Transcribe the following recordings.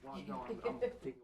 Well, no, I'm taking.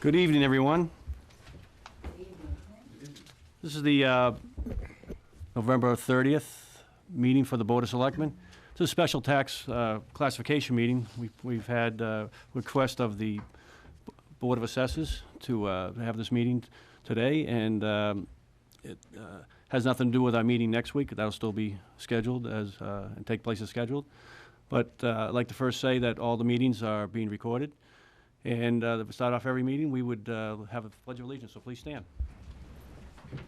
Good evening, everyone. This is the November 30th meeting for the Board of Selectmen. It's a special tax classification meeting. We've had request of the Board of Assessors to have this meeting today, and it has nothing to do with our meeting next week. That'll still be scheduled as and take place as scheduled. But I'd like to first say that all the meetings are being recorded. And to start off every meeting, we would have a pledge of allegiance, so please stand. I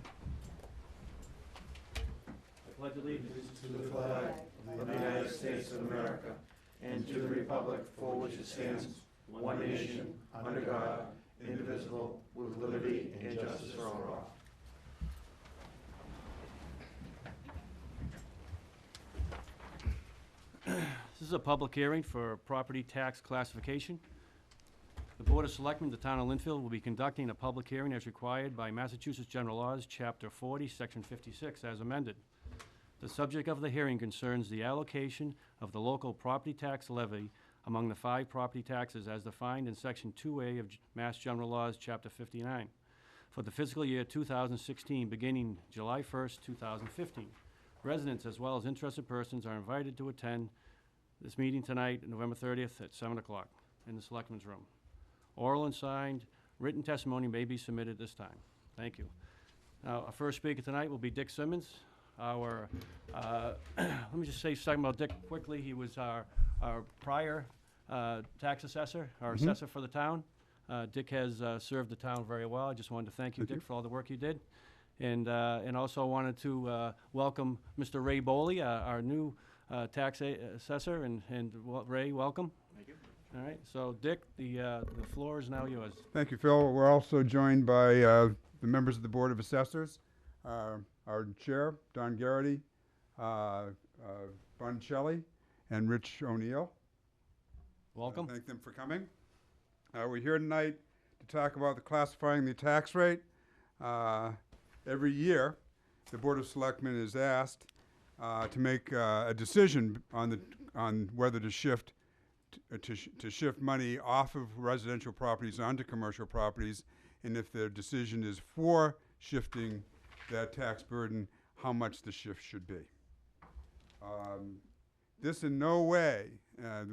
pledge allegiance to the flag of the United States of America and to the republic for which it stands, one nation, under God, indivisible, with liberty and justice for all. This is a public hearing for property tax classification. The Board of Selectmen, the Town of Lynnfield, will be conducting a public hearing as required by Massachusetts General Laws, Chapter 40, Section 56, as amended. The subject of the hearing concerns the allocation of the local property tax levy among the 5 property taxes as defined in Section 2A of Mass General Laws, Chapter 59, for the fiscal year 2016, beginning July 1st, 2015. Residents as well as interested persons are invited to attend this meeting tonight, November 30th at 7 o'clock in the Selectmen's Room. Oral and signed written testimony may be submitted this time. Thank you. Now, our first speaker tonight will be Dick Simmons. Our, let me just say something about Dick quickly. He was our prior tax assessor, our assessor for the town. Dick has served the town very well. I just wanted to thank you, Dick, for all the work you did. And also wanted to welcome Mr. Ray Boley, our new tax assessor. And Ray, welcome. Thank you. All right, so Dick, the floor is now yours. Thank you, Phil. We're also joined by the members of the Board of Assessors, our chair, Don Garrity, Bun Shelley, and Rich O'Neill. Welcome. Thank them for coming. We're here tonight to talk about classifying the tax rate. Every year, the Board of Selectmen is asked to make a decision on whether to shift money off of residential properties onto commercial properties, and if their decision is for shifting that tax burden, how much the shift should be. This in no way,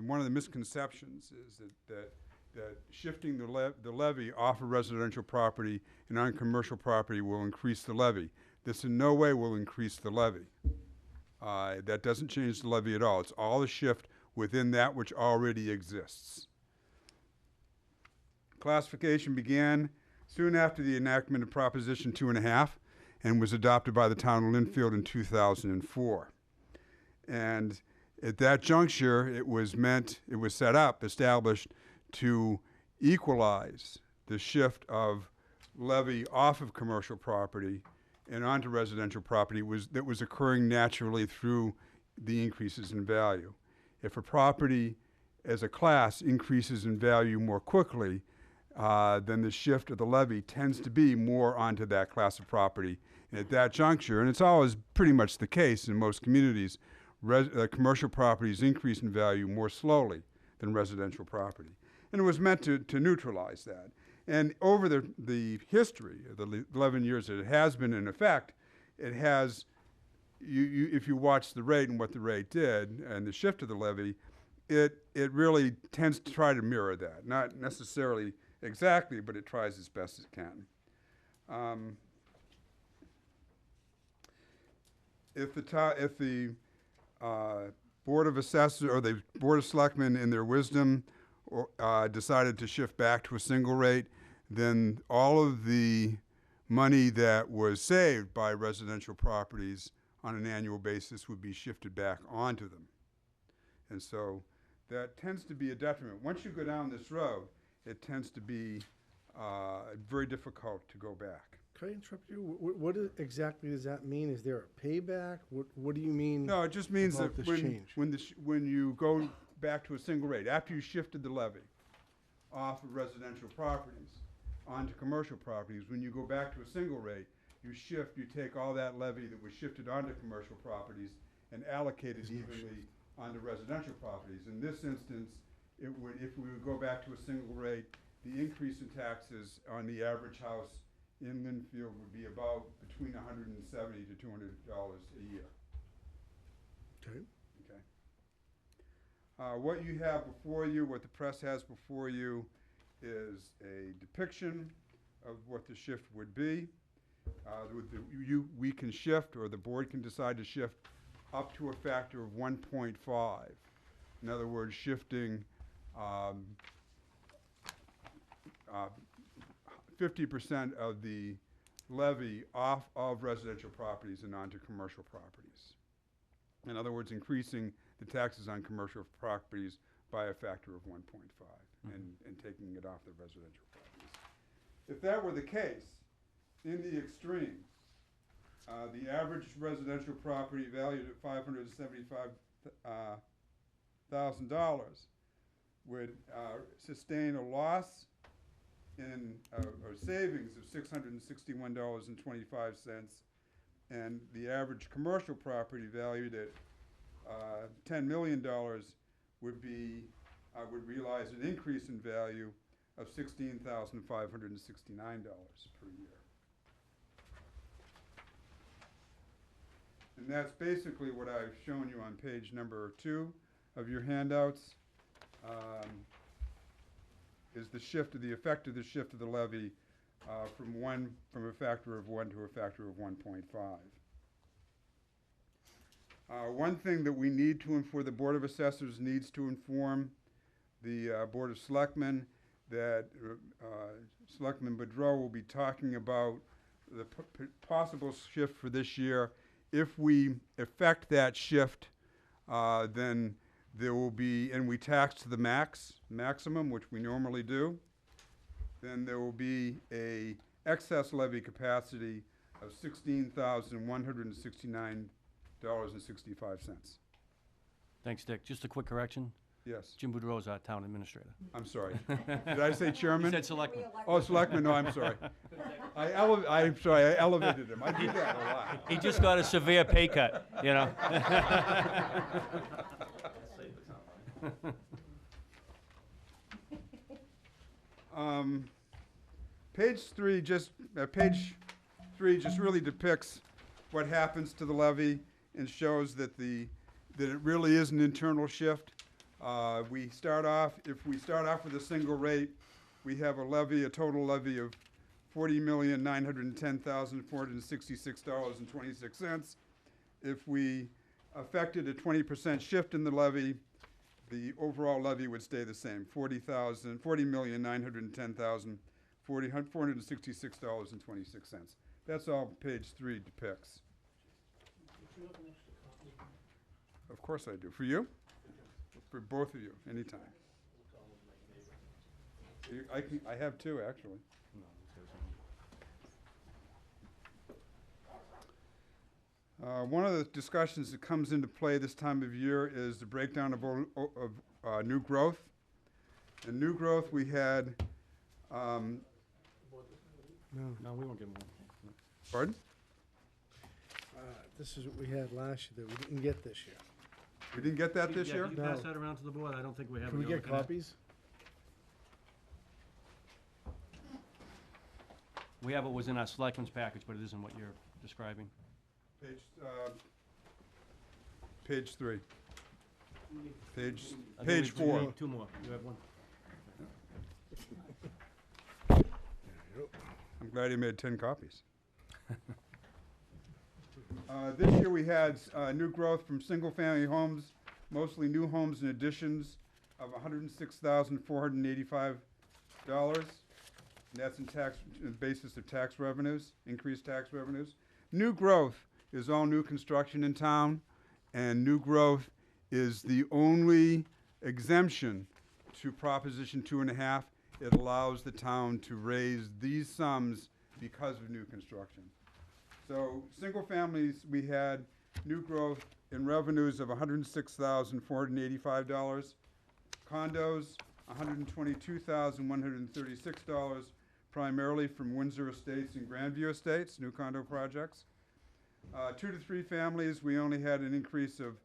one of the misconceptions is that shifting the levy off of residential property and on commercial property will increase the levy. This in no way will increase the levy. That doesn't change the levy at all. It's all a shift within that which already exists. Classification began soon after the enactment of Proposition 2.5 and was adopted by the town of Lynnfield in 2004. And at that juncture, it was established to equalize the shift of levy off of commercial property and onto residential property that was occurring naturally through the increases in value. If a property as a class increases in value more quickly, then the shift of the levy tends to be more onto that class of property. And at that juncture, and it's always pretty much the case in most communities, commercial properties increase in value more slowly than residential property. And it was meant to neutralize that. And over the history of the 11 years that it has been in effect, it has, if you watch the rate and what the rate did and the shift of the levy, it really tends to try to mirror that. Not necessarily exactly, but it tries as best as it can. If the Board of Assessors or the Board of Selectmen in their wisdom decided to shift back to a single rate, then all of the money that was saved by residential properties on an annual basis would be shifted back onto them. And so that tends to be a detriment. Once you go down this road, it tends to be very difficult to go back. Can I interrupt you? What exactly does that mean? Is there a payback? What do you mean? No, it just means about that this change? when you go back to a single rate, after you shifted the levy off of residential properties onto commercial properties, when you go back to a single rate, you take all that levy that was shifted onto commercial properties and allocate it evenly onto residential properties. In this instance, if we would go back to a single rate, the increase in taxes on the average house in Linfield would be about between $170 to $200 a year. Okay. Okay. What you have before you, what the press has before you, is a depiction of what the shift would be. We can shift, or the board can decide to shift up to a factor of 1.5. In other words, shifting 50% of the levy off of residential properties and onto commercial properties. In other words, increasing the taxes on commercial properties by a factor of 1.5 and taking it off the residential properties. If that were the case, in the extreme, the average residential property valued at $575,000 would sustain a loss or savings of $661.25, and the average commercial property valued at $10 million would realize an increase in value of $16,569 per year. And that's basically what I've shown you on page number 2 of your handouts. Is the effect of the shift of the levy from a factor of 1 to a factor of 1.5. One thing that we need to inform, the Board of Assessors needs to inform the Board of Selectmen that Selectman Boudreau will be talking about the possible shift for this year. If we effect that shift, then there will be, and we tax to the maximum, which we normally do, then there will be a excess levy capacity of $16,169.65. Thanks, Dick. Just a quick correction. Yes, Jim Boudreau is our town administrator. I'm sorry. Did I say chairman? He said selectman. Oh, selectman, no, I'm sorry. I'm sorry, I elevated him. I do that a lot. He just got a severe pay cut, you know? Page three just really depicts what happens to the levy and shows that it really is an internal shift. If we start off with a single rate, we have a total levy of $40,910,466.26. If we effected a 20% shift in the levy, the overall levy would stay the same, $40,910,466.26. That's all page 3 depicts. Of course I do. For you? For both of you, anytime. I have 2, actually. One of the discussions that comes into play this time of year is the breakdown of new growth. In new growth, we had, No. No, we won't give them one. pardon? This is what we had last year that we didn't get this year. We didn't get that this Yeah, year? Can you pass No. that around to the board? I don't think we have. Can we it. get Looking at- copies? We have what was in our selectmen's package, but it isn't what you're describing. Page 3. Page, I think page we need 4. two more. You have one? I'm glad he made 10 copies. This year we had new growth from single-family homes, mostly new homes and additions of $106,485. And that's in basis of tax revenues, increased tax revenues. New growth is all new construction in town, and new growth is the only exemption to Proposition 2.5. It allows the town to raise these sums because of new construction. So, single families, we had new growth in revenues of $106,485. Condos, $122,136, primarily from Windsor Estates and Grandview Estates, new condo projects. 2 to 3 families, we only had an increase of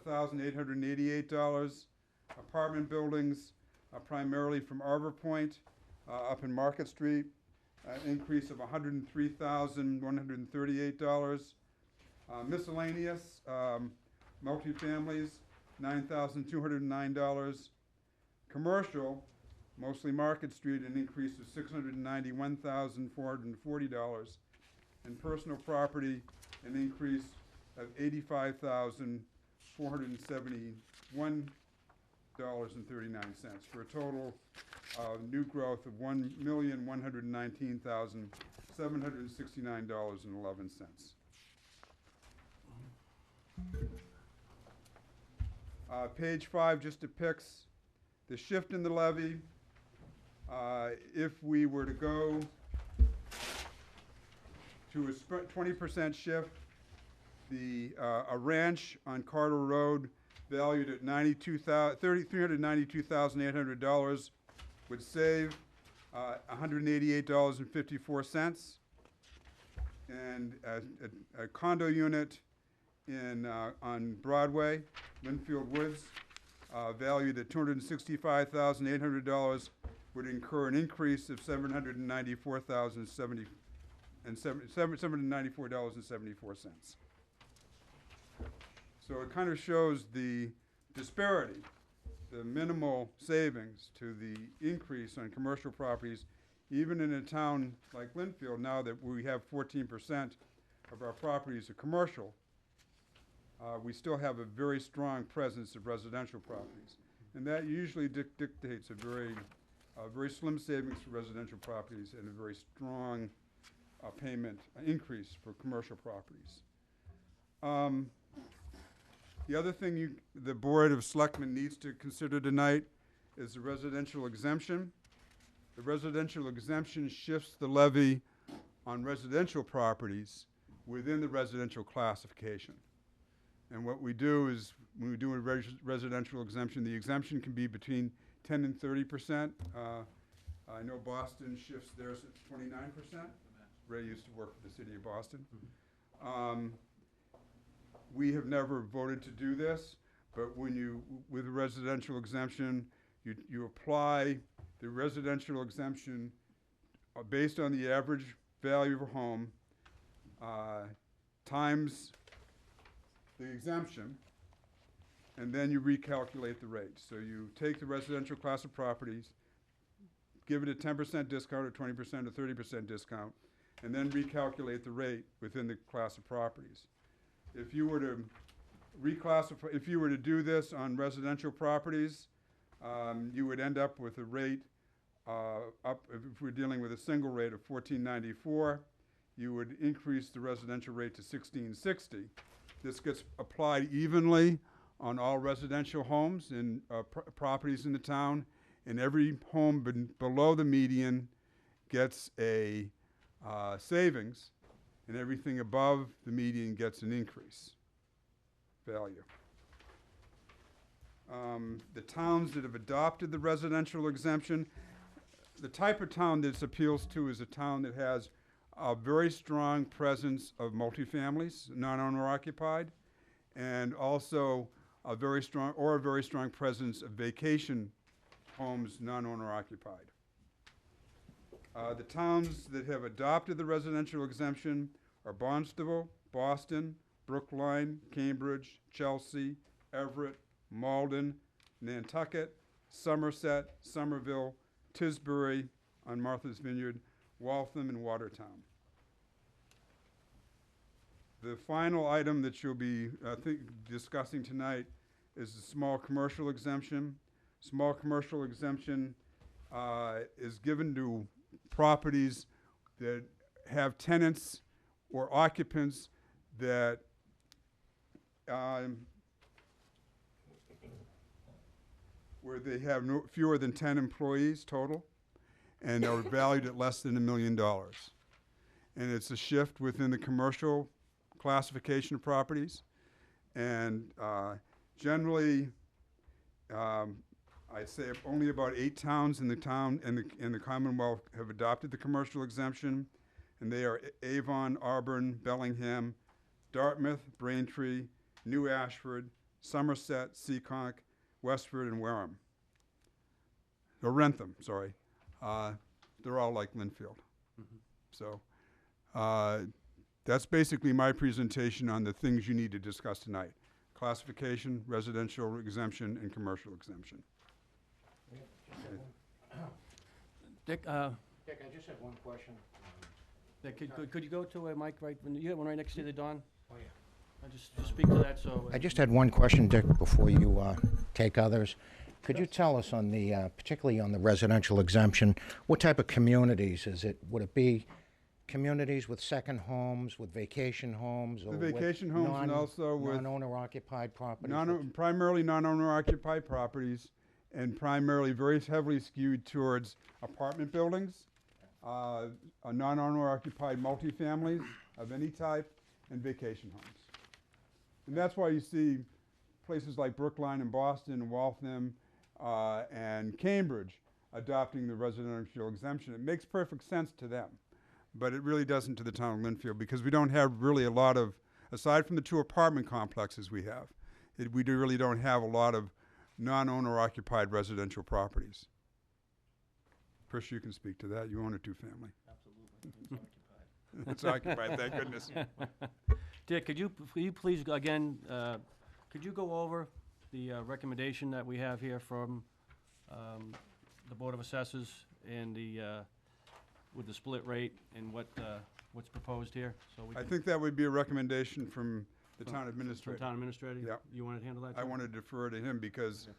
$1,888. Apartment buildings, primarily from Arbor Point, up in Market Street, an increase of $103,138. Miscellaneous, multifamilies, $9,209. Commercial, mostly Market Street, an increase of $691,440. And personal property, an increase of $85,471.39, for a total new growth of $1,119,769.11. Page 5 just depicts the shift in the levy. If we were to go to a 20% shift, a ranch on Carter Road valued at $392,800 would save $188.54, and a condo unit on Broadway, Linfield Woods, valued at $265,800, would incur an increase of $794.74. So it kind of shows the disparity, the minimal savings to the increase on commercial properties, even in a town like Linfield, now that we have 14% of our properties are commercial. We still have a very strong presence of residential properties. And that usually dictates a very slim savings for residential properties and a very strong payment increase for commercial properties. The other thing the Board of Selectmen needs to consider tonight is the residential exemption. The residential exemption shifts the levy on residential properties within the residential classification. And what we do is, when we do a residential exemption, the exemption can be between 10 and 30%. I know Boston shifts theirs at 29%. Ray used to work for the city of Boston. We have never voted to do this, but with a residential exemption, you apply the residential exemption based on the average value of a home times the exemption, and then you recalculate the rate. So you take the residential class of properties, give it a 10% discount or 20% or 30% discount, and then recalculate the rate within the class of properties. If you were to reclassify, if you were to do this on residential properties, you would end up with a rate if we're dealing with a single rate of $14.94, you would increase the residential rate to $16.60. This gets applied evenly on all residential homes and properties in the town, and every home below the median gets a savings and everything above the median gets an increase value. The towns that have adopted the residential exemption, the type of town this appeals to is a town that has a very strong presence of multifamilies, non-owner occupied, and also a very strong presence of vacation homes, non-owner occupied. The towns that have adopted the residential exemption are Barnstable, Boston, Brookline, Cambridge, Chelsea, Everett, Malden, Nantucket, Somerset, Somerville, Tisbury on Martha's Vineyard, Waltham, and Watertown. The final item that you'll be discussing tonight is the small commercial exemption. Small commercial exemption is given to properties that have tenants or occupants that where they have fewer than 10 employees total and are valued at less than $1 million. And it's a shift within the commercial classification of properties. And generally, I'd say only about 8 towns in the Commonwealth have adopted the commercial exemption, and they are Avon, Auburn, Bellingham, Dartmouth, Braintree, New Ashford, Somerset, Seekonk, Westford, and Wareham. Or Rentham, sorry. They're all like Linfield. So that's basically my presentation on the things you need to discuss tonight. Classification, residential exemption, and commercial exemption. Dick, Dick, I just have one question. Dick, could you go to a mic right, you have one right next to you, Don? Oh, yeah. Just speak to that, so. I just had one question, Dick, before you take others. Could you tell us on the, particularly on the residential exemption, what type of communities is it? Would it be communities with second homes, with vacation homes? Or The vacation homes and also with non-owner occupied properties? primarily non-owner occupied properties, and primarily very heavily skewed towards apartment buildings, non-owner occupied multifamilies of any type, and vacation homes. And that's why you see places like Brookline and Boston and Waltham and Cambridge adopting the residential exemption. It makes perfect sense to them, but it really doesn't to the town of Linfield, because we don't have really a lot of, aside from the 2 apartment complexes we have, really don't have a lot of non-owner occupied residential properties. Chris, you can speak to that. You own a 2-family. Absolutely. It's occupied, thank goodness. Dick, could you please, again, could you go over the recommendation that we have here from the Board of Assessors and with the split rate and what's proposed here? So we I can- think that would be a recommendation from the town from administrator. Town administrator? Yeah. You want to handle that? I Joe? want to defer to him because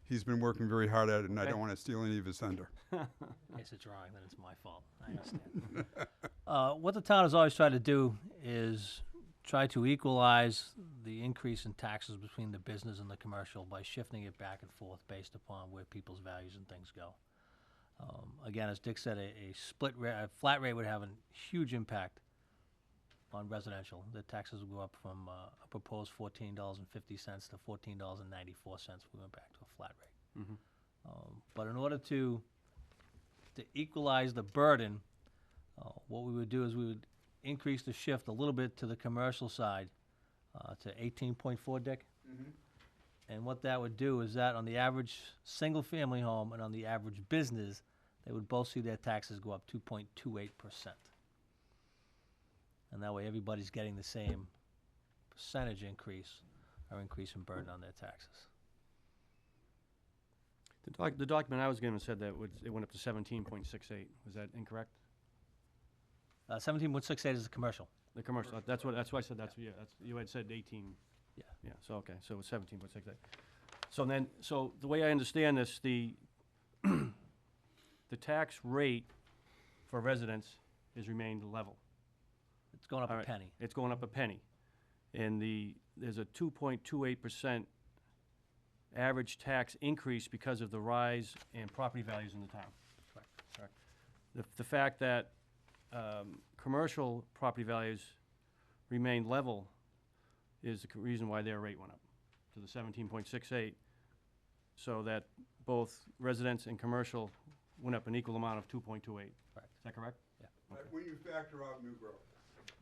he's been working very hard at it, and I Okay. don't want to steal any of his thunder. If it's wrong, then it's my fault. I understand. What the town has always tried to do is try to equalize the increase in taxes between the business and the commercial by shifting it back and forth based upon where people's values and things go. Again, as Dick said, a flat rate would have a huge impact on residential. The taxes would go up from a proposed $14.50 to $14.94 if we went back to a flat rate. But in order to equalize the burden, what we would do is we would increase the shift a little bit to the commercial side to 18.4, Dick. And what that would do is that on the average single-family home and on the average business, they would both see their taxes go up 2.28%. And that way everybody's getting the same percentage increase or increase in burden on their taxes. The document I was given said that it went up to 17.68. Was that incorrect? 17.68 is the commercial. The commercial, that's why I said you had said 18. Yeah. Yeah, so, okay, so it's 17.68. So the way I understand this, the tax rate for residents has remained level. It's going up All a right. penny. It's going up a penny. And there's a 2.28% average tax increase because of the rise in property values in the town. Correct. The fact that commercial property values remained level is the reason why their rate went up to the 17.68, so that both residents and commercial went up an equal amount of 2.28. Correct. Is that correct? When you factor out new growth.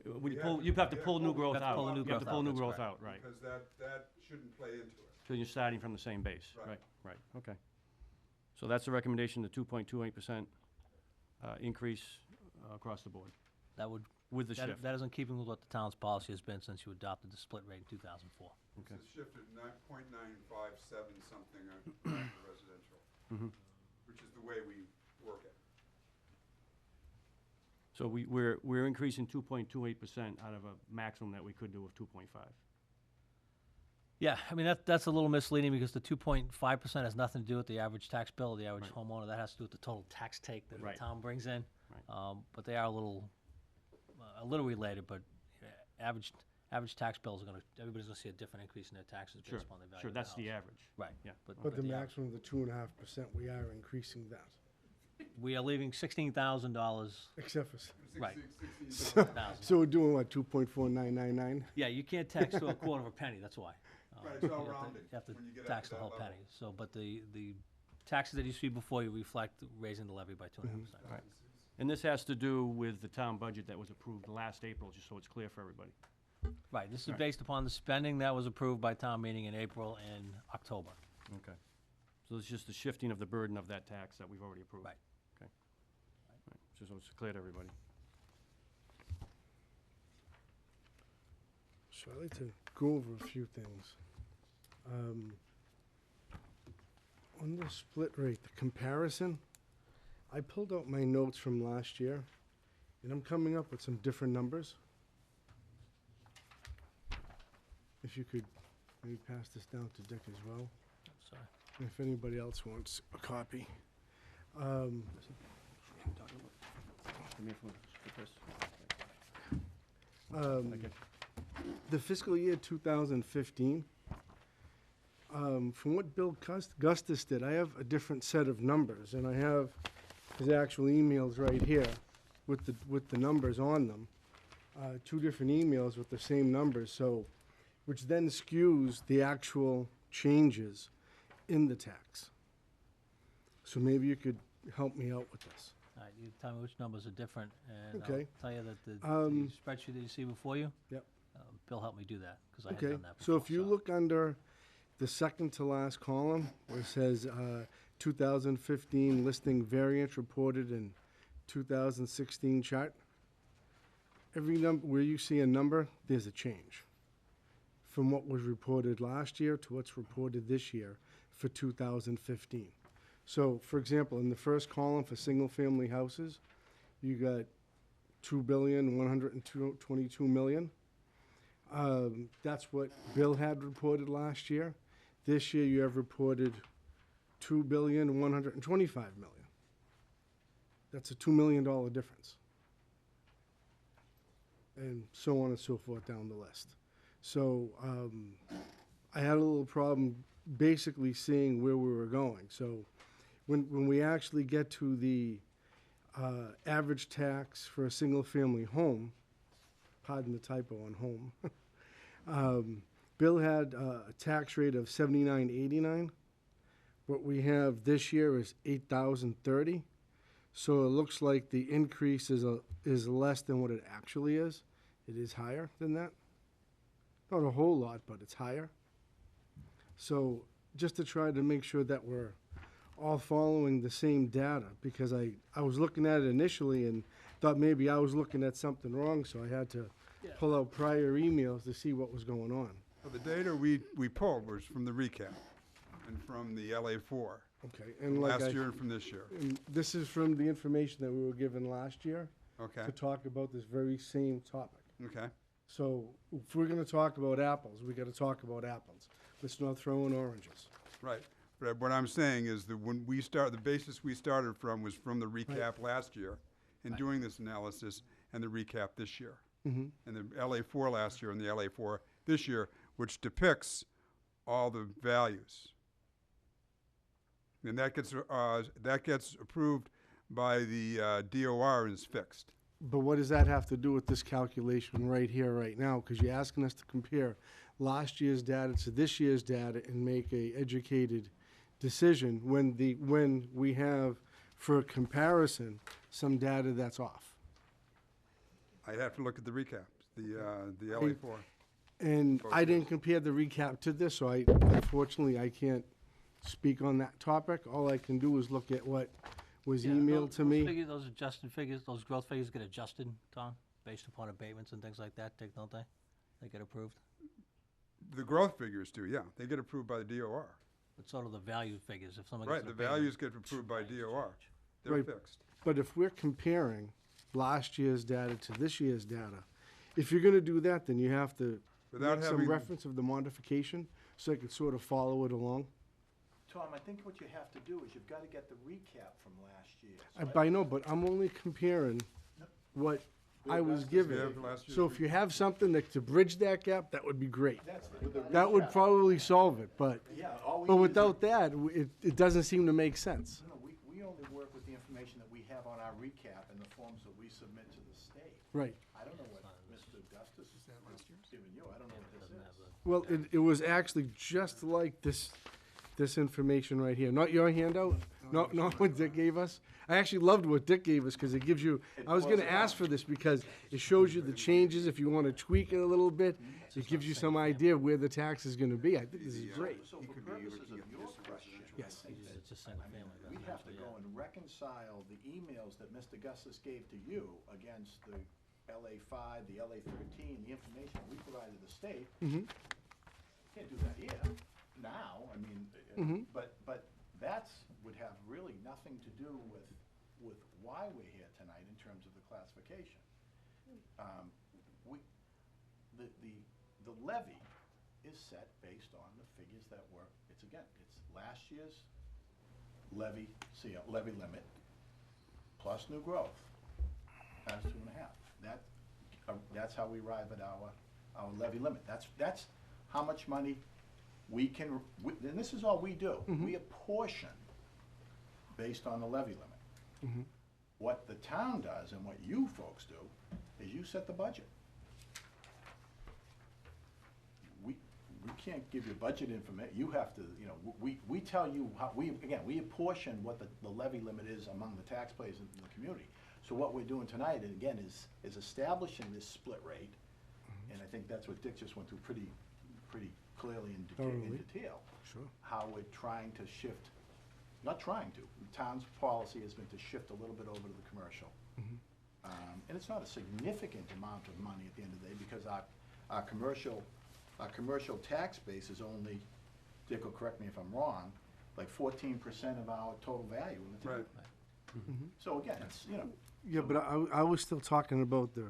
When We you have pull, to- you have to we have pull to new pull- growth You have to out. pull the new You have to growth pull out, new that's growth correct. out, right. Because that shouldn't play into it. So you're starting from the same base. Right. Right, okay. So that's the recommendation, the 2.28% increase across the board That would, with the shift. that is in keeping with what the town's policy has been since you adopted the split rate in 2004. Okay. It's shifted 9.957 something on residential, Mhm. which is the way we work it. So we're increasing 2.28% out of a maximum that we could do of 2.5. Yeah, I mean, that's a little misleading because the 2.5% has nothing to do with the average tax bill or the average Right. homeowner. That has to do with the total tax take that Right. the town brings in. Right. But they are a little related, but average tax bills are everybody's gonna see a different increase in their taxes Sure, based upon the value sure, of the that's the house. average. Right. Yeah. But the the maximum of the 2.5%, we are increasing that, We are leaving $16,000. except for, Right. 16. So we're doing what, 2.4999? Yeah, you can't tax to a quarter of a penny, that's why. Right, it's all you have to- rounded You have to when you get up tax to the that whole level. penny. So, but the taxes that you see before you reflect raising the levy by 2.5%. Right. And this has to do with the town budget that was approved last April, just so it's clear for everybody. Right, this is Right. based upon the spending that was approved by town meeting in April and October. Okay. So it's just the shifting of the burden of that tax that we've already approved. Right. Okay. Right. Just so it's clear to everybody. So I'd like to go over a few things. On the split rate, the comparison, I pulled out my notes from last year, and I'm coming up with some different numbers. If you could maybe pass this down to Dick as well, Sorry. and if anybody else wants a copy. The fiscal year 2015, from what Bill Gustis did, I have a different set of numbers, and I have his actual emails right here with the numbers on them. Two different emails with the same numbers, so, which then skews the actual changes in the tax. So maybe you could help me out with this. All right, you tell me which numbers are different, and Okay. I'll tell you that the Um, spreadsheet that you see before you. Yep. Bill helped me do that, because I hadn't Okay, done that before. so if you look under the second to last column, where it says 2015 listing variance reported in 2016 chart, every number, where you see a number, there's a change from what was reported last year to what's reported this year for 2015. So, for example, in the first column for single-family houses, you got 2,122,000,000. That's what Bill had reported last year. This year, you have reported 2,125,000,000. That's a $2 million difference. And so on and so forth down the list. So, I had a little problem basically seeing where we were going. So, when we actually get to the average tax for a single-family home, pardon the typo on home, Bill had a tax rate of 79.89. What we have this year is 8,030. So it looks like the increase is less than what it actually is. It is higher than that. Not a whole lot, but it's higher. So just to try to make sure that we're all following the same data, because I was looking at it initially and thought maybe I was looking at something wrong, so I had to pull out prior emails to see what was going on. Well, the data we pulled was from the recap and from the LA4, Okay, and like last year and from this year. and this is from the information that we were given last year Okay, to talk about this very same topic. okay. So if we're gonna talk about apples, we gotta talk about apples. Let's not throw in oranges. Right. But what I'm saying is that when we the basis we started from was from the recap last year in doing this analysis and the recap this year. Mm-hmm. And the LA4 last year and the LA4 this year, which depicts all the values. And that gets approved by the DOR and is fixed. But what does that have to do with this calculation right here, right now? Because you're asking us to compare last year's data to this year's data and make a educated decision when we have, for comparison, some data that's off. I'd have to look at the recaps, the LA4. And Both I didn't years. compare the recap to this, so unfortunately, I can't speak on that topic. All I can do is look at what was Yeah, emailed to me. Those adjusted figures, those growth figures get adjusted, Tom, based upon abatements and things like that, don't they? They get approved? The growth figures do, yeah. They get approved by the DOR. But sort of the value figures, if someone gets Right, an the abatement. values get approved by DOR. They're Right. fixed. But if we're comparing last year's data to this year's data, if you're gonna do that, then you have to Without make some having, reference of the modification, so I could sort of follow it along. Tom, I think what you have to do is you've got to get the recap from last year. I know, but I'm only comparing what I was we given. have last year's So if you have something that, to bridge that gap, that would be great. That's the That would recap. probably solve it, but, Yeah, all we but need is- without that, it doesn't seem to make sense. No, we only work with the information that we have on our recap and the forms that we submit to the state. Right. I don't know what Mr. Augustus is giving you, I don't know what this Doesn't have is. the- Well, it was actually just like this information right here. Not your handout, not what Dick gave us. I actually loved what Dick gave us, because it gives you, I was gonna ask for this because it shows you the changes, if you wanna tweak it a little bit. It gives you some idea of where the tax is gonna be. I think this is great. So for purposes of your question, Yes. It's just single family we have to residential, go and reconcile the emails that Mr. Augustus gave to you against the LA5, the LA13, the information we provided the state. Can't do that here, now, I mean, but that's, would have really nothing to do with why we're here tonight in terms of the classification. The levy is set based on the figures that were, it's last year's levy, levy limit, plus new growth, times 2.5. That's how we arrive at our levy limit. That's how much money we can, and this is all we do. We apportion based on the levy limit. What the town does and what you folks do is you set the budget. We can't give you budget information. You have to, we tell you how, we apportion what the levy limit is among the taxpayers in the community. So what we're doing tonight, and again, is establishing this split rate, and I think that's what Dick just went through pretty clearly in Totally. detail. Sure. How we're trying to shift, not trying to, the town's policy has been to shift a little bit over to the commercial. And it's not a significant amount of money at the end of the day, because our commercial tax base is only, Dick will correct me if I'm wrong, like 14% of our total value in the town. Right. So again, it's, Yeah, but I was still talking about the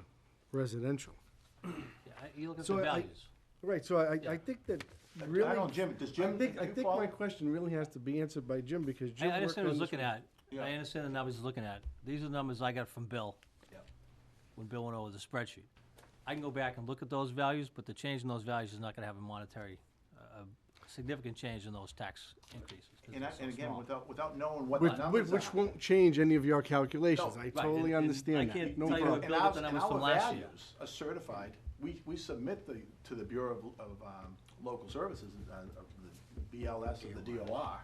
residential. Yeah, you look at So the I- values. Right, so I think that really. I don't know, Jim, does Jim, I think my question really has to be answered by Jim, because Jim I worked understand what on he's this looking one. at. Yeah. I understand the numbers he's looking at. These are the numbers I got from Bill. Yeah. When Bill went over the spreadsheet. I can go back and look at those values, but the change in those values is not gonna have a monetary, significant change in those tax increases. 'cause they're so And again, small. without knowing what the Which, numbers are. which won't change any of your calculations. No, I Right, totally and understand I that. can't No tell you problem. what Bill got the numbers from last year. values are certified, we submit to the Bureau of Local Services, of the BLS of the DOR.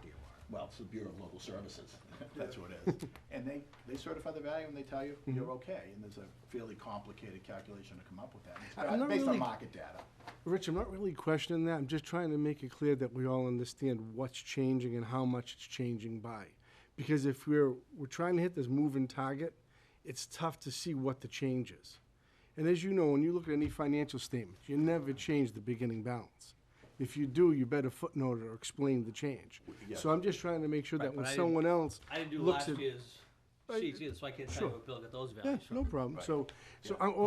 Well, it's the Bureau of Local Services, that's what it is. And they certify the value and they tell you you're okay, and there's a fairly complicated calculation to come up with that. I'm not It's based on really- market data. Rich, I'm not really questioning that. I'm just trying to make it clear that we all understand what's changing and how much it's changing by. Because if we're trying to hit this moving target, it's tough to see what the change is. And as you know, when you look at any financial statement, you never change the beginning balance. If you do, you better footnote it or explain the change. Yes. So I'm just trying to make sure Right, that when but I someone else I didn't do looks last at. year's sheets either, so I can't tell Sure. you what Bill got those Yeah, values from. no problem. So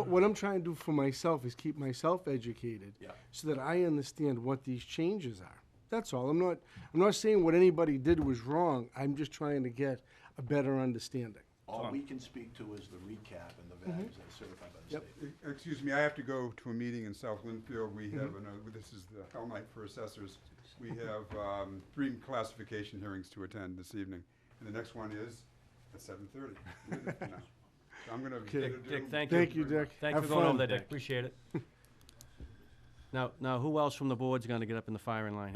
what I'm trying to do for myself is keep myself educated, Yeah. so that I understand what these changes are. That's all. I'm not saying what anybody did was wrong. I'm just trying to get a better understanding. All we can speak to is the recap and the values that are certified by the Yep. state. Excuse me, I have to go to a meeting in South Linfield. We have, this is the Hell Night for assessors. We have 3 classification hearings to attend this evening. And the next one is at 7:30. I'm gonna Okay. get a Dick, do. thank you. Thank you, Dick. Thanks Have for going over fun. there, Dick. Appreciate it. Now, who else from the board's gonna get up in the firing line?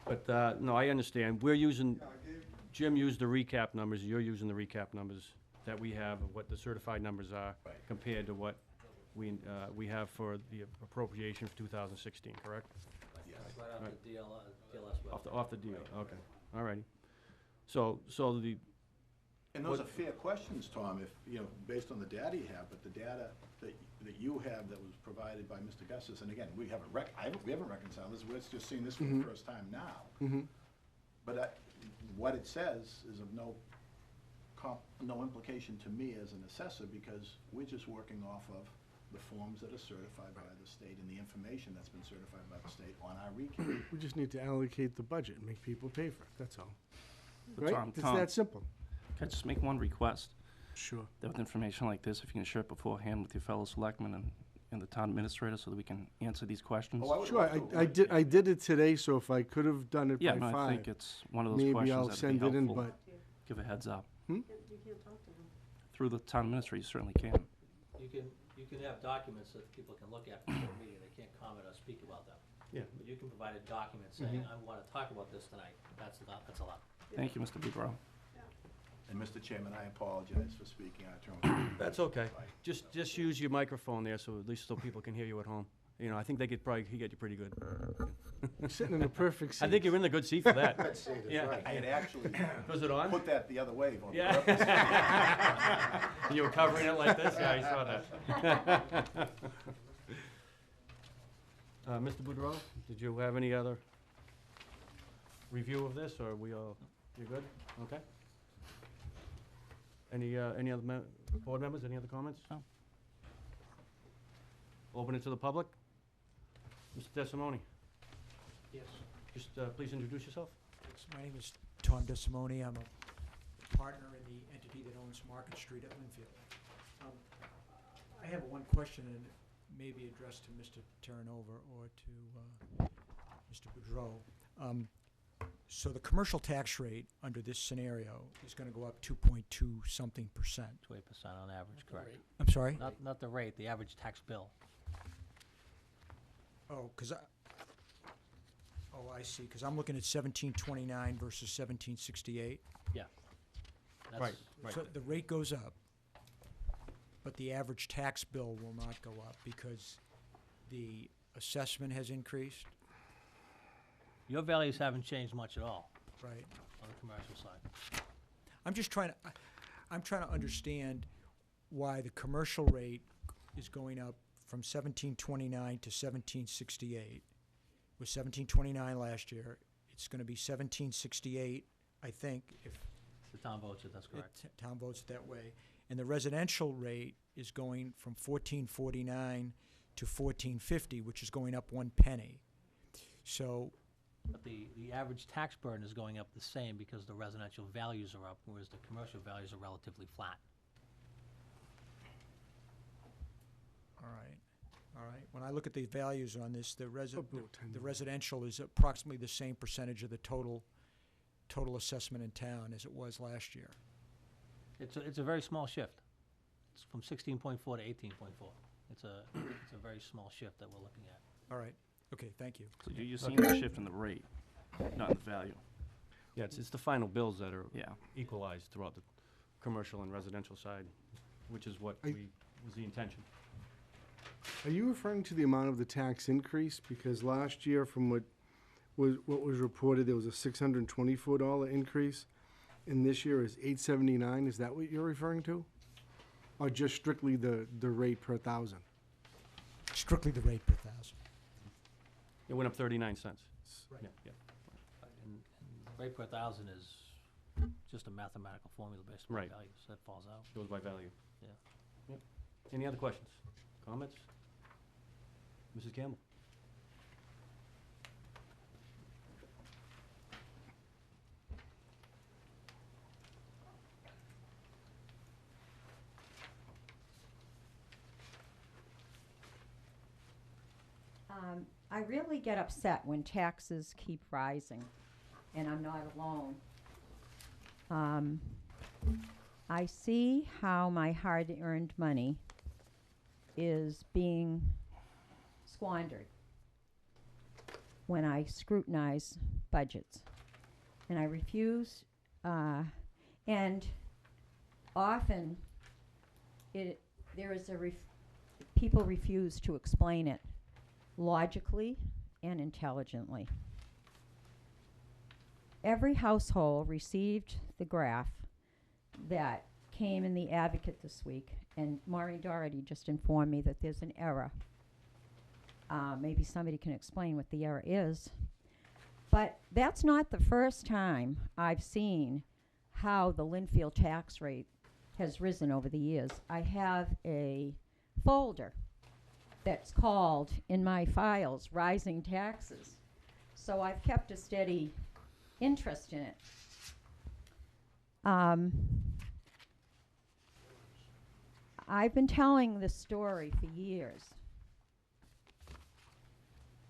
But, no, I understand. We're using, Jim used the recap numbers, you're using the recap numbers that we have of what the certified numbers are Right. compared to what we have for the appropriation for 2016, correct? Yes. Right off Right. the DLS Off the deal, okay, all righty. So the, And those are fair questions, Tom, if, you know, based on the data you have, but the data that you have that was provided by Mr. Gussis, and again, we haven't we haven't reconciled this, we're just seeing this for the first time now. But what it says is of no implication to me as an assessor, because we're just working off of the forms that are certified by the state and the information that's been certified by the state on our recap. We just need to allocate the budget and make people pay for it, that's all. But Right? Tom, It's Tom, that simple. can I just make one request? Sure. That with information like this, if you can share it beforehand with your fellow selectmen and the town administrator so that we can answer these questions? Oh, I would Sure, love to. I did it today, so if I could have done it Yeah, by no, I think 5, it's one of those maybe questions I'll that'd send be it in, helpful. but Give a heads up. You can't talk to them. Through the town administrator, you certainly can. You can have documents that people can look at before a meeting, they can't comment or speak about them. Yeah. But you can provide a document saying, I wanna talk about this tonight, that's allowed. Thank you, Mr. Boudreau. And Mr. Chairman, I apologize for speaking out of turn. that's okay. Just use your microphone there, so at least so people can hear you at home. You know, I think they could probably get you pretty good. you're sitting in the perfect seat. I think you're in the good seat for that. Yeah. I had actually Was it on? put that the other way on Yeah. purpose. And you were covering it like this? Yeah, I saw that. Mr. Boudreau, did you have any other review of this, or we all, you good? Okay. Any other board members, any other comments? No. Open it to the public? Mr. DeSimone, Yes. just please introduce yourself. My name is Tom DeSimone. I'm a partner in the entity that owns Market Street at Linfield. I have one question, and it may be addressed to Mr. Terranova or to Mr. Boudreau. So the commercial tax rate under this scenario is going to go up 2.2 something percent. 2% on average, correct? I'm sorry? Not the rate, the average tax bill. Oh, I see, because I'm looking at 1729 versus 1768. Yeah. That's- Right, right. So the rate goes up, but the average tax bill will not go up because the assessment has increased, Your values haven't changed much at all right? on the commercial side. I'm trying to understand why the commercial rate is going up from 1729 to 1768. It was 1729 last year. It's going to be 1768, I think, if The town votes it, that's correct. town votes it that way. And the residential rate is going from 1449 to 1450, which is going up 1 penny. So, But the average tax burden is going up the same because the residential values are up, whereas the commercial values are relatively flat. all right. When I look at the values on this, the About 10 the residential is approximately the same percentage of the total assessment in town as it was last year. It's a very small shift. It's from 16.4 to 18.4. It's a very small shift that we're looking at. All right. Okay, thank you. So you're seeing the shift in the rate, not in the value. Yeah, it's the final bills that are Yeah. equalized throughout the commercial and residential side, which is what I- was the intention. Are you referring to the amount of the tax increase? Because last year, from what was reported, there was a $624 increase, and this year is $879. Is that what you're referring to? Or just strictly the rate per thousand? Strictly the rate per thousand. It went up 39 cents. Right. Yeah. And rate per thousand is just a mathematical formula based on Right. values. That falls out. Goes by value. Yeah. Yep. Any other questions? Comments? Mrs. Campbell? I really get upset when taxes keep rising, and I'm not alone. I see how my hard-earned money is being squandered when I scrutinize budgets. And I refuse, and often there is people refuse to explain it logically and intelligently. Every household received the graph that came in the Advocate this week, and Maureen Doherty just informed me that there's an error. Maybe somebody can explain what the error is. But that's not the first time I've seen how the Linfield tax rate has risen over the years. I have a folder that's called, in my files, Rising Taxes. So I've kept a steady interest in it. I've been telling this story for years,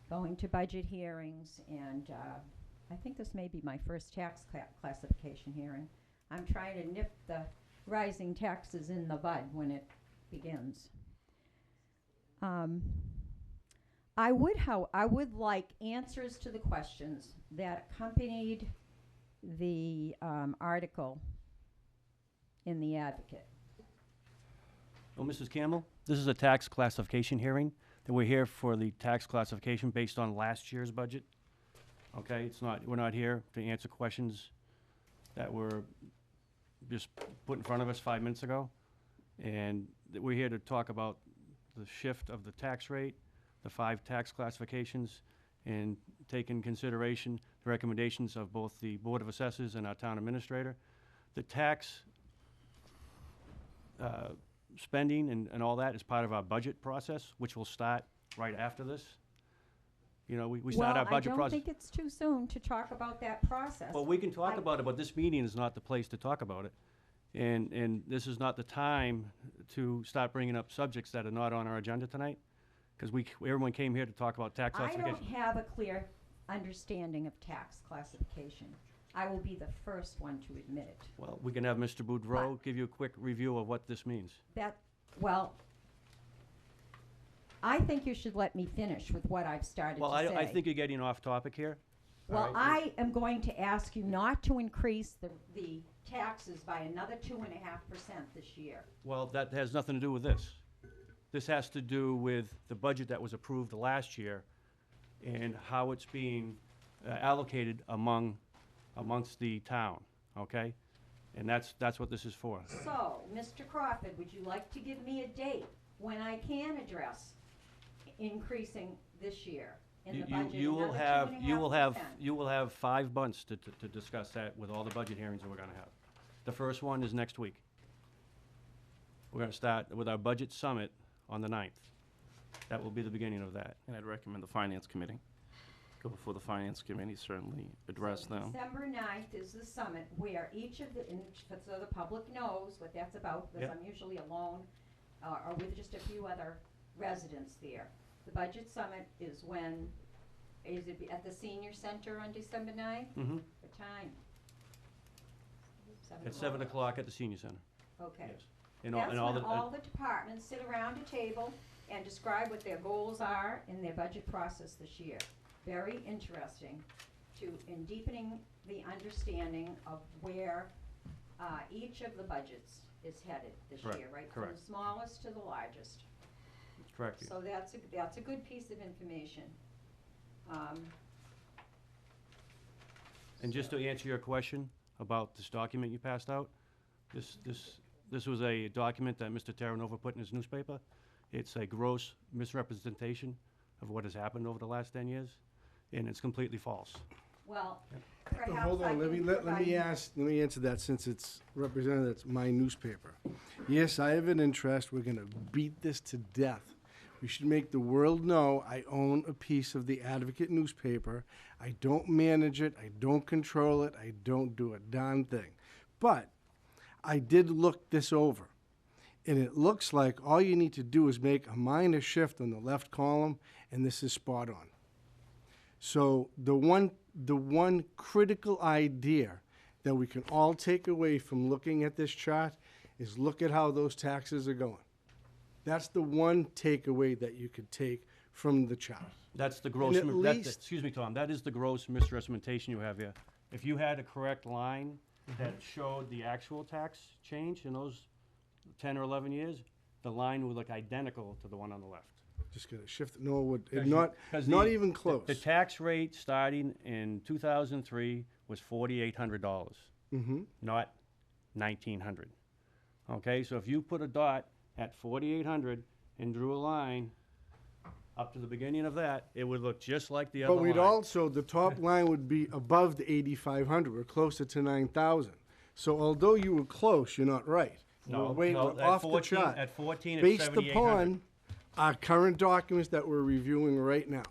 going to budget hearings, and I think this may be my first tax classification hearing. I'm trying to nip the rising taxes in the bud when it begins. I would like answers to the questions that accompanied the article in the Advocate. Well, Mrs. Campbell, this is a tax classification hearing, that we're here for the tax classification based on last year's budget. Okay, we're not here to answer questions that were just put in front of us 5 minutes ago. And we're here to talk about the shift of the tax rate, the 5 tax classifications, and take in consideration the recommendations of both the Board of Assessors and our town administrator. The tax spending and all that is part of our budget process, which will start right after this. You know, we start our budget Well, I process. don't think it's too soon to talk about that process. Well, we can talk about it, but this meeting is not the place to talk about it. And this is not the time to start bringing up subjects that are not on our agenda tonight, because everyone came here to talk about tax I classification. don't have a clear understanding of tax classification. I will be the first one to admit it. Well, we can have Mr. Boudreau give you a quick review of what this means. Well, I think you should let me finish with what I've started Well, to say. I think you're getting off topic here. Well, all right? I am going to ask you not to increase the taxes by another 2.5% this year. Well, that has nothing to do with this. This has to do with the budget that was approved last year and how it's being allocated amongst the town, okay? And that's what this is for. So, Mr. Crawford, would you like to give me a date when I can address increasing this year in the budget You will another have 2.5%? you will have 5 months to discuss that with all the budget hearings that we're gonna have. The first one is next week. We're gonna start with our budget summit on the 9th. That will be the beginning of that. And I'd recommend the Finance Committee. Go before the Finance Committee, certainly address So them. December 9th is the summit where each of so the public knows what that's about, because Yep. I'm usually alone or with just a few other residents there. The budget summit is it at the senior center on December 9th? Mm-hmm. What time? At 7 o'clock at the senior center. Okay. Yes. That's And all when the, all the departments sit around a table and describe what their goals are in their budget process this year. Very interesting in deepening the understanding of where each of the budgets is headed this Correct, year, right? correct. From the smallest to the largest. correct. So that's a good piece of information. And just to answer your question about this document you passed out, this was a document that Mr. Terranova put in his newspaper. It's a gross misrepresentation of what has happened over the last 10 years, and it's completely false. Well, But perhaps hold I on, let can me provide you- answer that since it's represented, that's my newspaper. Yes, I have an interest, we're gonna beat this to death. We should make the world know I own a piece of the Advocate newspaper. I don't manage it, I don't control it, I don't do a darn thing. But I did look this over, and it looks like all you need to do is make a minor shift on the left column, and this is spot on. So the one critical idea that we can all take away from looking at this chart is look at how those taxes are going. That's the one takeaway that you could take from the chart. That's the gross, at that- least- excuse me, Tom, that is the gross misrepresentation you have here. If you had a correct line that showed the actual tax change in those 10 or 11 years, the line would look identical to the one on the left. Just gonna shift, no, it would, 'Cause not, 'cause not the- even close. The tax rate starting in 2003 was $4,800, not 1,900. Okay, so if you put a dot at 4,800 and drew a line up to the beginning of that, it would look just like the other But we'd line. also, the top line would be above the 8,500, we're closer to 9,000. So although you were close, you're not right. No, We're no, we're at off the 14 chart. At 14, it's Based 7,800. upon our current documents that we're reviewing right now.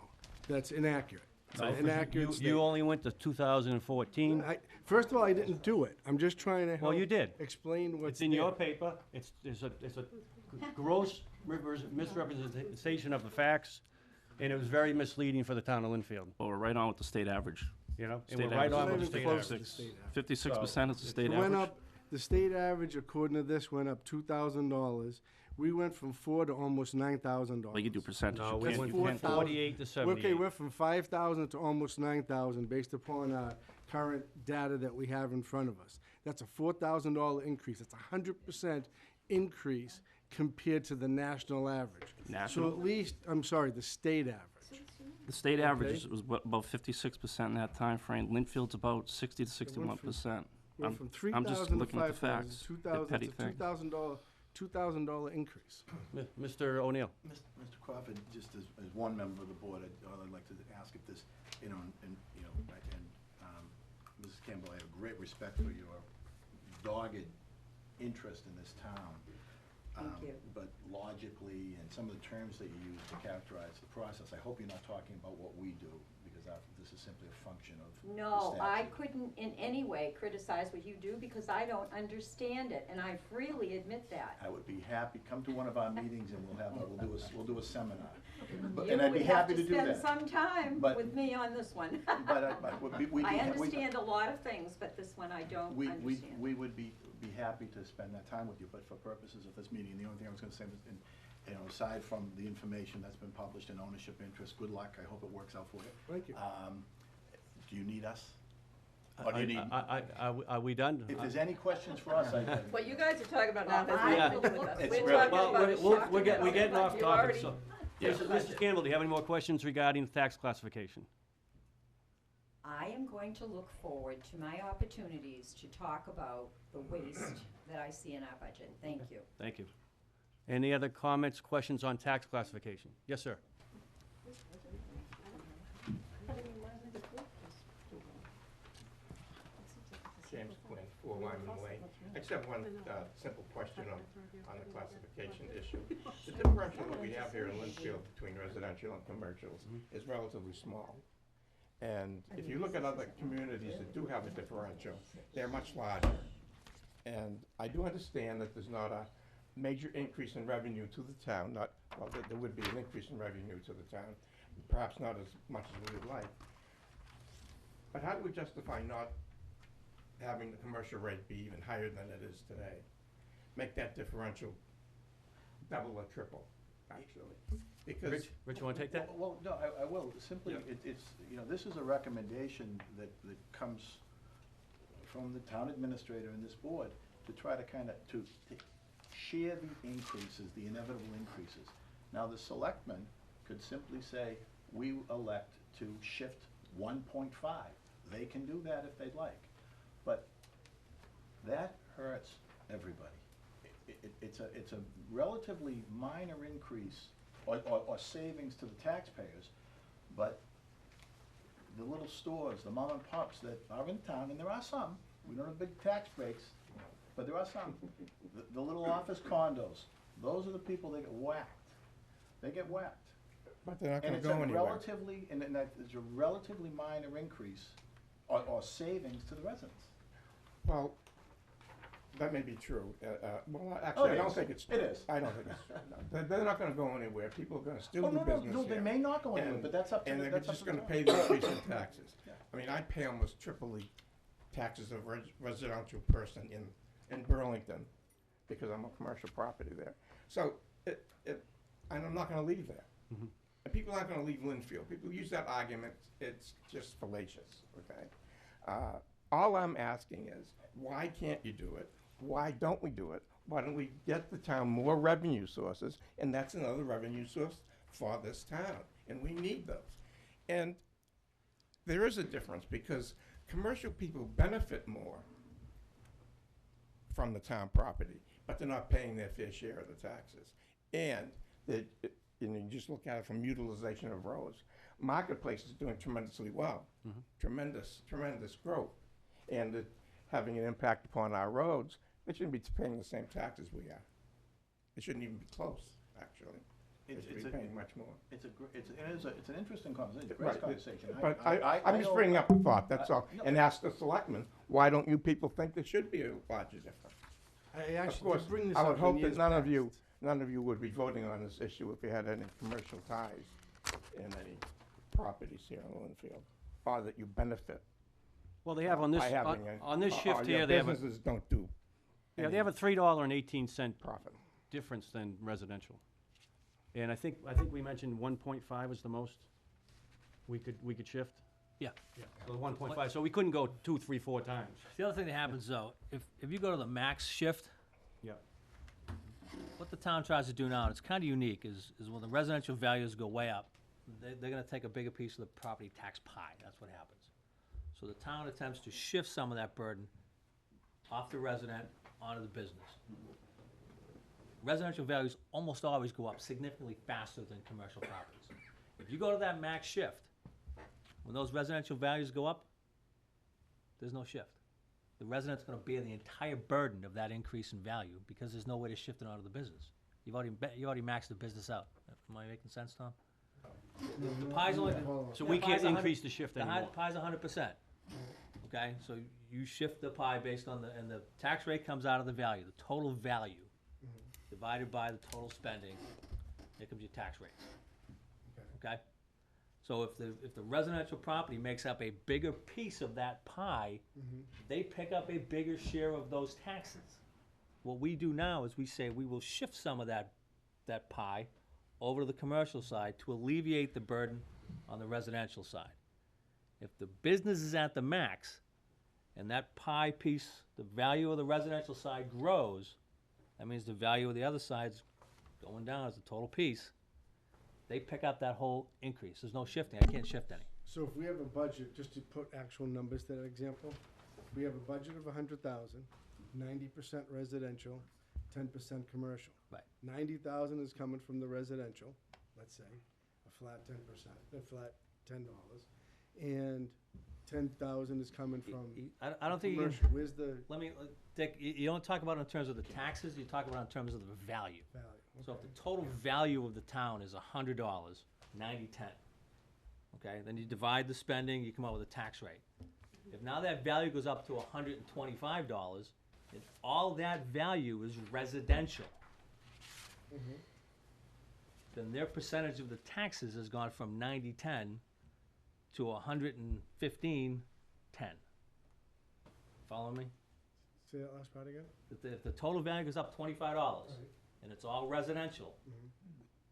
That's inaccurate. It's an inaccurate You statement. only went to 2014. First of all, I didn't do it. I'm just trying to help. Well, you did. Explain what's It's in your there. paper. It's a gross misrepresentation of the facts, and it was very misleading for the town of Linfield, Well, we're right on with the state average. you know? And State we're right average. on with the Not state even close to average. the state average. 56% is the state It went average. up, the state average, according to this, went up $2,000. We went from $4,000 to almost $9,000. Well, you do percentage. No, You we can't- went you from can't- 48 to Okay, 78. we're from 5,000 to almost 9,000 based upon our current data that we have in front of us. That's a $4,000 increase. That's a 100% increase compared to the national average. So National? at least, I'm sorry, the state average. The state average Okay. was about 56% in that time frame. Linfield's about 60 to 61%. We're I'm from I'm 3,000 just to looking at the 5,000, facts. 2,000, petty it's a thing. $2,000 increase. Mr. O'Neill. Mr. Crawford, just as one member of the board, I'd like to ask if this, you know, and, you know, Mrs. Campbell, I have great respect for your dogged interest in this town. Thank you. But logically, and some of the terms that you use to characterize the process, I hope you're not talking about what we do, because this is simply a function of the No, I statute. couldn't in any way criticize what you do because I don't understand it, and I freely admit that. I would be happy, come to one of our meetings and we'll do a seminar. But- You And I'd be would have happy to do spend that. some time But- with me on this one. But we. I understand a lot of things, but this one I don't understand. We would be happy to spend that time with you, but for purposes of this meeting, the only thing I was gonna say was, you know, aside from the information that's been published in ownership interest, good luck, I hope it works out for you. Thank you. Do you need us? Or do you need, Are we done? if there's any questions for us, What you guys are talking about now has I nothing to do with us. It's We're really- talking Well, about a shocking we're getting budget. off You topic, already- so. Yeah. Mrs. Campbell, do you have any more questions regarding tax classification? I am going to look forward to my opportunities to talk about the waste that I see in our budget. Thank you. Thank you. Any other comments, questions on tax classification? Yes, sir. James Quinn, 4 Lyman Lane. I just have one simple question on the classification issue. The differential that we have here in Linfield between residential and commercials is relatively small. And if you look at other communities that do have a differential, they're much larger. And I do understand that there's not a major increase in revenue to the town, well, there would be an increase in revenue to the town, perhaps not as much as we would like. But how do we justify not having the commercial rate be even higher than it is today? Make that differential double or triple, actually. Because Rich, you wanna take that? Well, no, I will, simply, Yeah. it's, you know, this is a recommendation that comes from the town administrator and this board to try to kind of, to share the increases, the inevitable increases. Now, the selectmen could simply say, we elect to shift 1.5. They can do that if they'd like. But that hurts everybody. It's a relatively minor increase or savings to the taxpayers, but the little stores, the mom and pops that are in town, and there are some, we don't have big tax breaks, but there are some. The little office condos, those are the people that get whacked. They get whacked. But they're not And gonna it's go a anywhere. relatively, and that is a relatively minor increase or savings to the residents. Well, that may be true. Well, actually, I it don't is. think it's It true. is. I don't think it's true. No. They're not gonna go anywhere. People are gonna still Oh, do no, business no, they here. may not go anywhere, And- but that's up to And the- they're that's up just to gonna them. pay the increase in taxes. Yeah. I mean, I pay almost triple the taxes of residential person in Burlington, because I'm a commercial property there. So, and I'm not gonna leave there. And people aren't gonna leave Linfield. People use that argument, it's just fallacious, okay? All I'm asking is, why can't you do it? Why don't we do it? Why don't we get the town more revenue sources? And that's another revenue source for this town, and we need those. And there is a difference, because commercial people benefit more from the town property, but they're not paying their fair share of the taxes. And you just look at it from utilization of roads. Marketplace is doing tremendously well, tremendous growth, and having an impact upon our roads. They shouldn't be paying the same taxes we are. They shouldn't even be close, actually. They should be paying much more. It's an interesting conversation, Right. great conversation. But I I'm just know- bringing up a thought, that's all, no. and ask the selectmen, why don't you people think there should be a larger difference? I Of actually course, did bring this I up would in hope that years none of past. you would be voting on this issue if you had any commercial ties in any properties here in Linfield, or that you benefit Well, they have on this, by having a. on this or shift your here, they have a, businesses don't do yeah, they have a $3.18 profit. difference than residential. And I think we mentioned 1.5 was the most we could shift. Yeah. So 1.5, so we couldn't go 2, 3, 4 times. The other thing that happens though, if you go to the max shift, Yeah. what the town tries to do now, and it's kind of unique, is when the residential values go way up, they're gonna take a bigger piece of the property tax pie. That's what happens. So the town attempts to shift some of that burden off the resident onto the business. Residential values almost always go up significantly faster than commercial properties. If you go to that max shift, when those residential values go up, there's no shift. The resident's gonna bear the entire burden of that increase in value because there's no way to shift it onto the business. You already maxed the business out. Am I making sense, Tom? The pie's only, So Yeah, we pie's can't 100 increase the shift the anymore. pie's 100%. Okay, so you shift the pie based on and the tax rate comes out of the value, the total value, divided by the total spending, here comes your tax rate. Okay? So if the residential property makes up a bigger piece of that pie, they pick up a bigger share of those taxes. What we do now is we say we will shift some of that pie over to the commercial side to alleviate the burden on the residential side. If the business is at the max, and that pie piece, the value of the residential side grows, that means the value of the other side's going down as a total piece. They pick up that whole increase. There's no shifting. I can't shift any. So if we have a budget, just to put actual numbers to that example, we have a budget of 100,000, 90% residential, 10% commercial. Right. 90,000 is coming from the residential, let's say, a flat 10%, a flat $10, and 10,000 is coming from I don't think you can, commercial. Where's the Dick, you don't talk about it in terms of the taxes, you talk about it in terms of the value. value? So if Okay. the total value of the town is $100, 90/10, okay, then you divide the spending, you come up with a tax rate. If now that value goes up to $125, and all that value is residential, then their percentage of the taxes has gone from 90/10 to 115/10. Follow me? Say that last part again? If the total value goes up $25, Right. and it's all residential,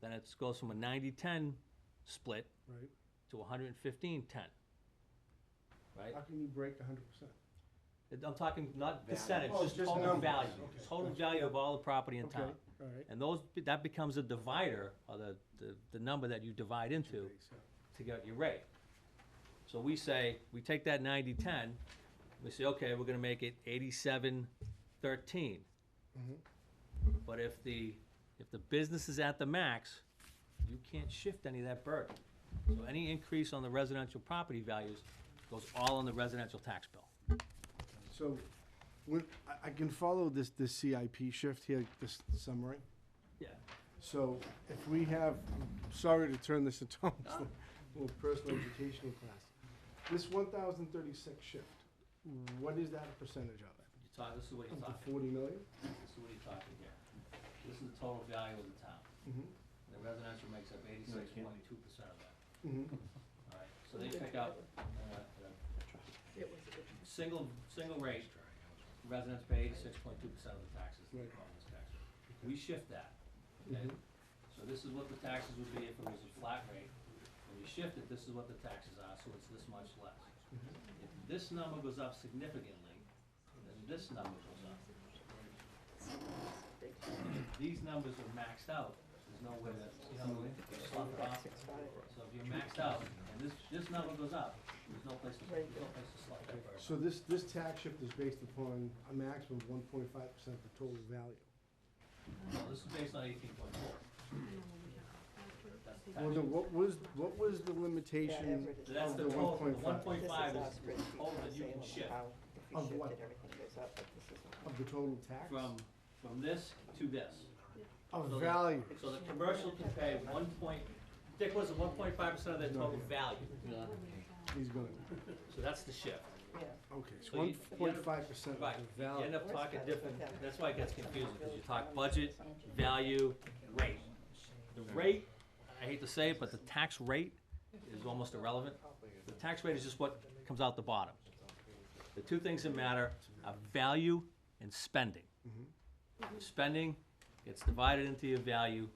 then it goes from a 90/10 split Right. to 115/10. Right? How can you break 100%? I'm talking not percentage, Oh, just just total numbers. value. Okay. Total value of all the property in Okay, town. all right. And that becomes a divider, or the number that you divide into to get your rate. So we take that 90/10, we say, okay, we're gonna make it 87/13. But if the business is at the max, you can't shift any of that burden. So any increase on the residential property values goes all on the residential tax bill. So, I can follow this CIP shift here, this summary. Yeah. So, if we have, sorry to turn this into almost a little personal educational class. This 1,036 shift, what is that a percentage of it? This is what you're Up to talking. 40 million? This is what you're talking here. This is the total value of the town. The residential makes up 86.2% of that. All right, so they pick up, single rate, residents pay 86.2% of the taxes Right. on this tax rate. We shift that, okay? So this is what the taxes would be if it was a flat rate. When you shift it, this is what the taxes are, so it's this much less. If this number goes up significantly, then this number goes up. And if these numbers are maxed out, there's no way to, slough it off. So if you're maxed out, and this number goes up, there's no place to slough that bird. So this tax shift is based upon a maximum of 1.5% of the total value. No, this is based on 18.4. That's the tax Well, then rate. what was the limitation That's of the the total, 1.5? 1.5 is the total that you can shift Of what? Of the total tax? from this to this. Of So the- value. So the commercial can pay Dick, was it 1.5% of their total value? He's gonna, So that's the shift. okay, so So you- 1.5% Right, of the you value. end up talking different, that's why it gets confusing, because you talk budget, value, rate. The rate, I hate to say it, but the tax rate is almost irrelevant. The tax rate is just what comes out the bottom. The two things that matter are value and spending. Spending gets divided into your value,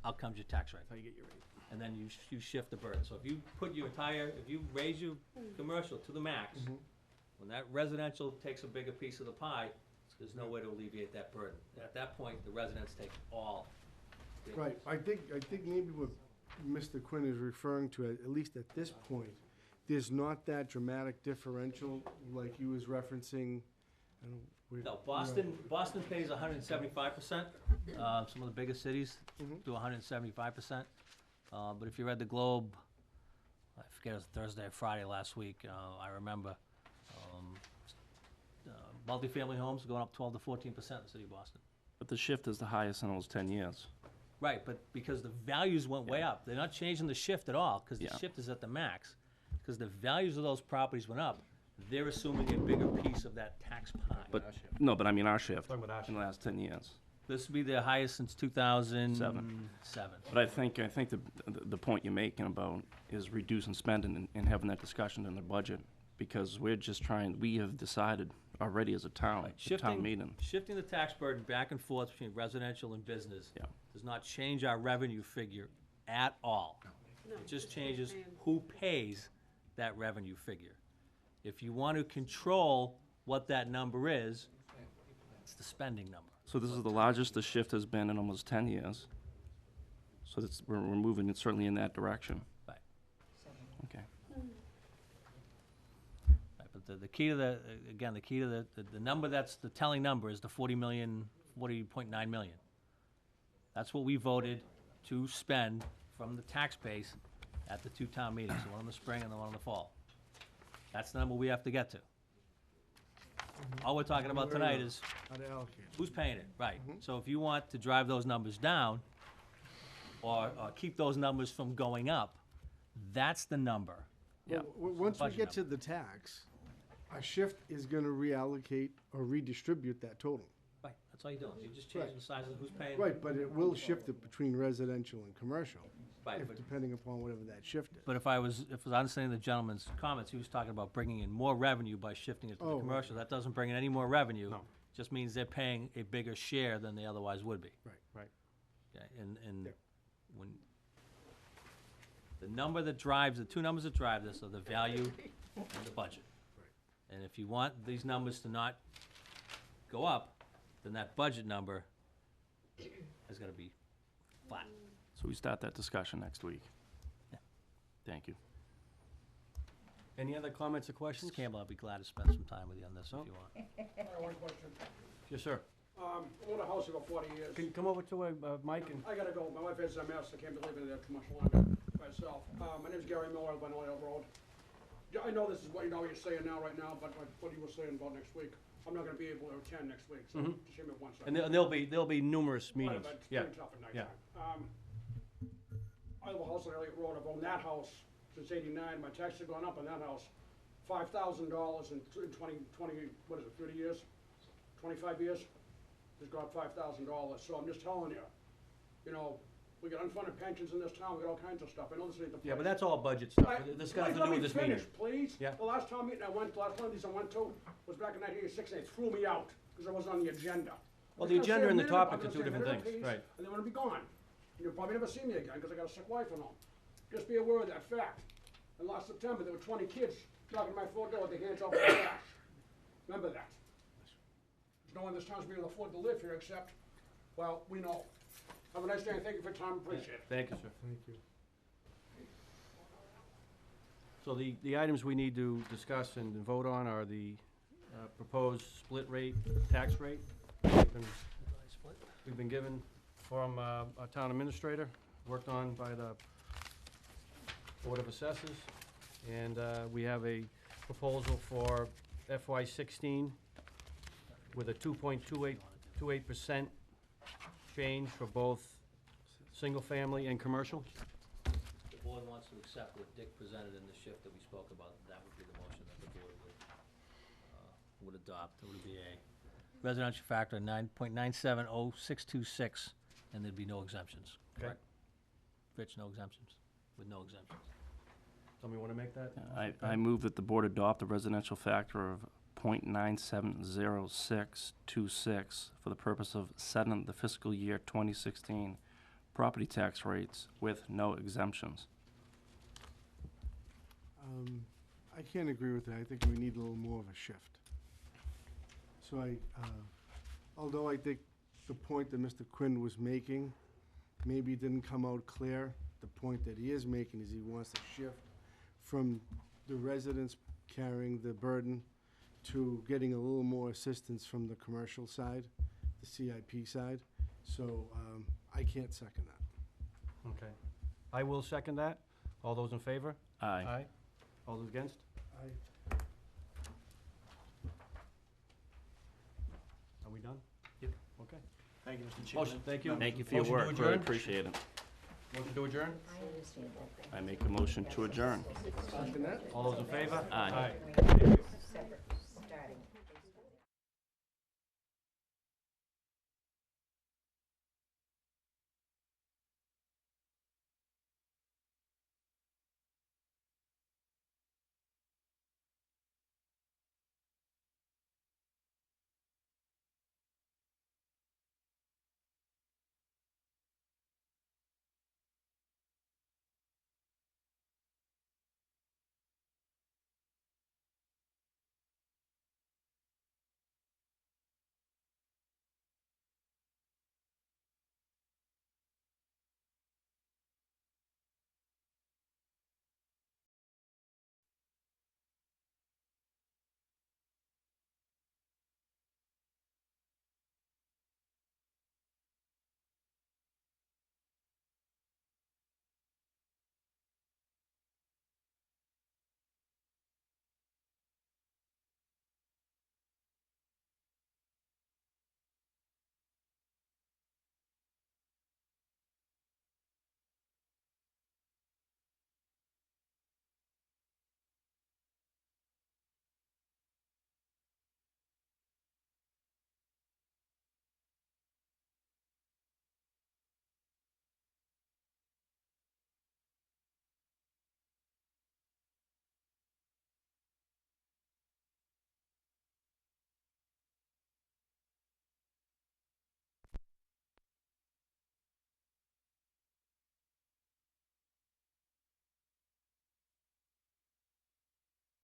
out comes your tax rate. How you get your rate. And then you shift the burden. So if you put your if you raise your commercial to the max, when that residential takes a bigger piece of the pie, there's no way to alleviate that burden. At that point, the residents take all. the- Right, I think maybe what Mr. Quinn is referring to, at least at this point, there's not that dramatic differential like he was referencing. I don't know, where- No, Boston pays 175%. Some of the biggest cities do 175%. But if you read the Globe, I forget it was Thursday or Friday last week, I remember, multifamily homes going up 12 to 14% in the city of Boston. But the shift is the highest in almost 10 years. Right, but because the values went way up, they're not changing the shift at all, because the Yeah. shift is at the max. Because the values of those properties went up, they're assuming a bigger piece of that tax pie. But, no, but I mean our shift Talking about our in the last 10 years. This would be the highest since 2007. But I think the point you're making about is reducing spending and having that discussion in the budget, because we have decided already as a town, Right, at town meeting. Shifting the tax burden back and forth between residential and business Yeah. does not change our revenue figure at all. It just changes who pays that revenue figure. If you want to control what that number is, it's the spending number. So this is the largest the shift has been in almost 10 years. So we're moving it certainly in that direction. Right. Okay. Right, but the key to the number that's the telling number is the 40.9 million. That's what we voted to spend from the tax base at the two town meetings, the one in the spring and the one in the fall. That's the number we have to get to. All we're talking about tonight is How to allocate. who's paying it, right? So if you want to drive those numbers down, or keep those numbers from going up, that's the number. Yeah. Once we budget get to the tax, a shift is gonna reallocate or redistribute that total. Right, that's all you're doing. You're just changing the size of who's paying. Right, but it will shift it between residential and commercial, Right, but depending upon whatever that shift is. But if I was understanding the gentleman's comments, he was talking about bringing in more revenue by shifting it to the Oh, commercial. That doesn't bring in any more revenue. No. Just means they're paying a bigger share than they otherwise would be. Right. Okay, and when, the number that drives, the two numbers that drive this are the value and the budget. And if you want these numbers to not go up, then that budget number is gonna be flat. So we start that discussion next week. Yeah. Thank you. Any other comments or questions? Mr. Campbell, I'd be glad to spend some time with you on this if you want. One question. Yes, sir. I owned a house for 40 years. Can you come over to a mic and, I gotta go. My wife has MS. I can't be living there too much longer myself. My name's Gary Miller, I live on Oil Road. I know this is what you're saying now, right now, but what you were saying about next week, I'm not gonna be able to attend next week, so just give me one second. and there'll be numerous meetings. But it's Yeah. pretty tough at Yeah. nighttime. I have a house on Elliott Road. I've owned that house since '89. My taxes have gone up on that house $5,000 in 20, what is it, 30 years? 25 years? It's gone up $5,000. So I'm just telling you, you know, We got unfunded pensions in this town, we got all kinds of stuff. I know this ain't the place. Yeah, but that's all budget stuff. I- This got please nothing to do with let this me meeting. finish, please. Yeah. The last town meeting I went, the last one of these I went to was back in 1986, and they threw me out, because I wasn't on the agenda. Well, I'm the just gonna agenda say and a the minute, topics I'm are two gonna say a different minute things, apiece, right. And then I'm gonna be gone. You'll probably never see me again, because I got a sick wife and all. Just be aware of that fact. And last September, there were 20 kids knocking on my front door with their hands off the cash. Remember that. There's no one in this town's being able to afford to live here except, well, we know. Have a nice day, and thank you for your time, appreciate it. Thank you, sir. Thank you. So the items we need to discuss and vote on are the proposed split rate, tax rate. We've been given from our town administrator, worked on by the Board of Assessors. And we have a proposal for FY16 with a 2.28% change for both single-family and commercial. The board wants to accept what Dick presented in the shift that we spoke about. That would be the motion that the board would adopt. It would be a residential factor of 9.970626, and there'd be no exemptions, Okay. correct? Rich, no exemptions, with no exemptions. Somebody want to make that? I move that the board adopt a residential factor of 0.970626 for the purpose of setting the fiscal year 2016 property tax rates with no exemptions. I can't agree with that. I think we need a little more of a shift. So although I think the point that Mr. Quinn was making maybe didn't come out clear, the point that he is making is he wants to shift from the residents carrying the burden to getting a little more assistance from the commercial side, the CIP side. So I can't second that. Okay. I will second that. All those in favor? Aye. All those against? Are we done? Yep. Okay. Thank you, Mr. Chairman. Motion, thank you. Thank you for your Motion to work, really adjourn? appreciate it. Motion to adjourn? I make a motion to adjourn. Second that? All those in favor? Aye. Separate.